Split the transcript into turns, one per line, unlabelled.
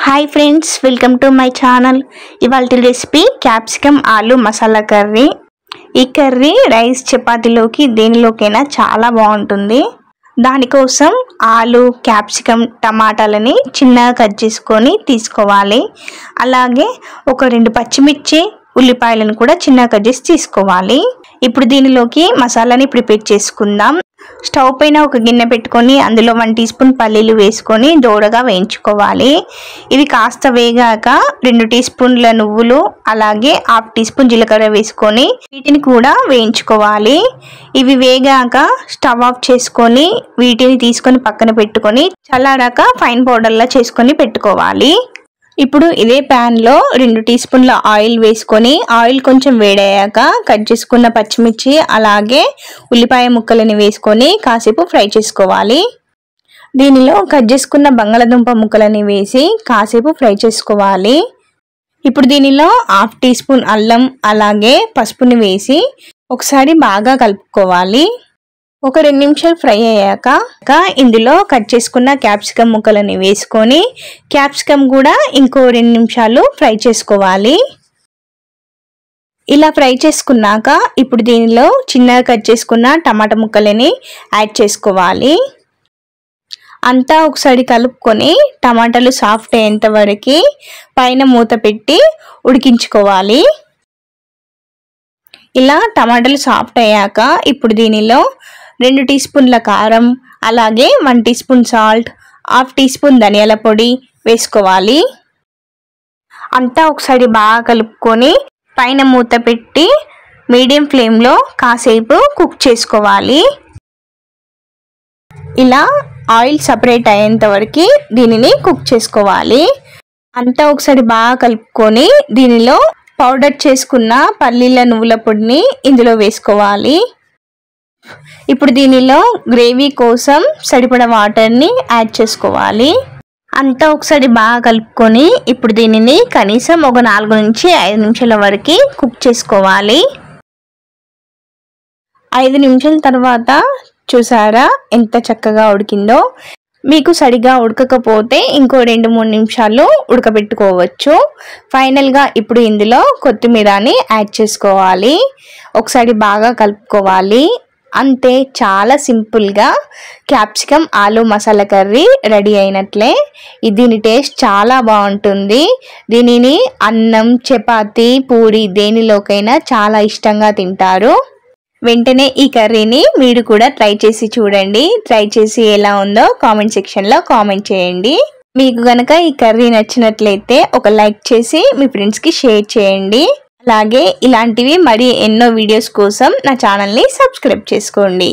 Hi friends welcome to my channel ఇవాల్టి recipe capsicum aloo masala curry. ఈ curry rice చపాతీలోకి దేనిలోకైనా చాలా బాగుంటుంది। దాని కోసం ఆలు క్యాప్సికమ్ టమాటాలని చిన్నగా కట్ చేసుకొని తీసుకోవాలి। అలాగే ఒక 2 పచ్చిమిర్చి ఉల్లిపాయలను కూడా చిన్నగా కట్ చేసి తీసుకోవాలి। ఇప్పుడు దీనిలోకి మసాలాని ప్రిపేర్ చేసుకుందాం। స్టవ్ పైన ఒక గిన్నె పెట్టుకొని అందులో 1 టీ స్పూన్ పల్లీలు వేసుకొని దోరగా వేయించుకోవాలి। ఇవి కాస్త వేగాక 2 టీ స్పూన్ల నువ్వులు అలాగే 1/2 టీ స్పూన్ జీలకర్ర వేసుకొని వీటిని కూడా వేయించుకోవాలి। ఇవి వేగాక స్టవ్ ఆఫ్ చేసుకొని వీటిని తీసుకొని పక్కన పెట్టుకొని చల్లారాక ఫైన్ పౌడర్ లా చేసుకొని పెట్టుకోవాలి। ఇప్పుడు ఇదే పాన్ లో 2 టీ స్పూన్ల ఆయిల్ వేసుకొని ఆయిల్ కొంచెం వేడయ్యాక కట్ చేసుకున్న పచ్చిమిర్చి అలాగే ఉల్లిపాయ ముక్కలని వేసుకొని కాసేపు ఫ్రై చేసుకోవాలి। దీనిలో కట్ చేసుకున్న బంగాళదుంప ముక్కలని వేసి కాసేపు ఫ్రై చేసుకోవాలి। ఇప్పుడు దీనిలో 1/2 టీ స్పూన్ అల్లం అలాగే పసుపుని వేసి ఒకసారి బాగా కలుపుకోవాలి। ఒక 2 నిమిషాలు ఫ్రై అయ్యాక ఇందులో కట్ చేసుకున్న క్యాప్సికమ్ ముక్కలని వేసుకొని క్యాప్సికమ్ కూడా ఇంకో 2 నిమిషాలు ఫ్రై చేసుకోవాలి। ఇలా ఫ్రై చేసుకున్నాక ఇప్పుడు దీనిలో చిన్నగా కట్ చేసుకున్న టమాటా ముక్కలని యాడ్ చేసుకోవాలి। అంతా ఒకసారి కలుపుకొని టమాటాలు సాఫ్ట్ అయ్యేంత వరకు పైన మూత పెట్టి ఉడికించుకోవాలి। ఇలా టమాటాలు సాఫ్ట్ అయ్యాక ఇప్పుడు దీనిలో 2 టీ స్పూన్ల కారం అలాగే 1 teaspoon salt 1/2 teaspoon ధనియాల పొడి వేసుకోవాలి। అంతా ఒకసారి బాగా కలుపుకొని పైన మూత పెట్టి మీడియం ఫ్లేమ్ లో కాసేపు కుక్ చేసుకోవాలి। ఇలా ఆయిల్ సెపరేట్ అయ్యేంత వరకు దీనిని కుక్ చేసుకోవాలి। అంతా ఒకసారి బాగా కలుపుకొని దీనిలో పౌడర్ చేసుకున్న పల్లీల నువ్వుల పొడిని ఇందులో వేసుకోవాలి। ఇప్పుడు దీనిలో గ్రేవీ కోసం సరిపడా వాటర్ ని యాడ్ చేసుకోవాలి। అంతా ఒకసారి బాగా కలుపుకొని ఇప్పుడు దీనిని కనీసం ఒక 4 నుంచి 5 నిమిషాల వరకు కుక్ చేసుకోవాలి। 5 నిమిషాల తర్వాత చూసారా ఎంత చక్కగా ఉడికిందో। మీకు సరిగా ఉడకకపోతే ఇంకో 2-3 నిమిషాలు ఉడకబెట్టుకోవచ్చు। ఫైనల్ గా ఇప్పుడు ఇందులో కొత్తిమీరని యాడ్ చేసుకోవాలి। ఒకసారి బాగా కలుపుకోవాలి। అంతే చాలా సింపుల్ గా capsicum aloo masala curry ready అయినట్లే। దీని టేస్ట్ చాలా బాగుంటుంది। దీనిని అన్నం చపాతీ పూరి దేనిలోకైనా చాలా ఇష్టంగా తింటారు। వెంటనే ఈ కర్రీని మీరు కూడా ట్రై చేసి చూడండి। ట్రై చేసి ఎలా ఉందో కామెంట్ సెక్షన్ లో కామెంట్ చేయండి। మీకు గనక ఈ కర్రీ నచ్చినట్లయితే ఒక లైక్ చేసి మీ ఫ్రెండ్స్ కి షేర్ చేయండి। అలాగే ఇలాంటివి మరి ఎన్నో వీడియోస్ కోసం నా ఛానల్ ని సబ్స్క్రైబ్ చేసుకోండి।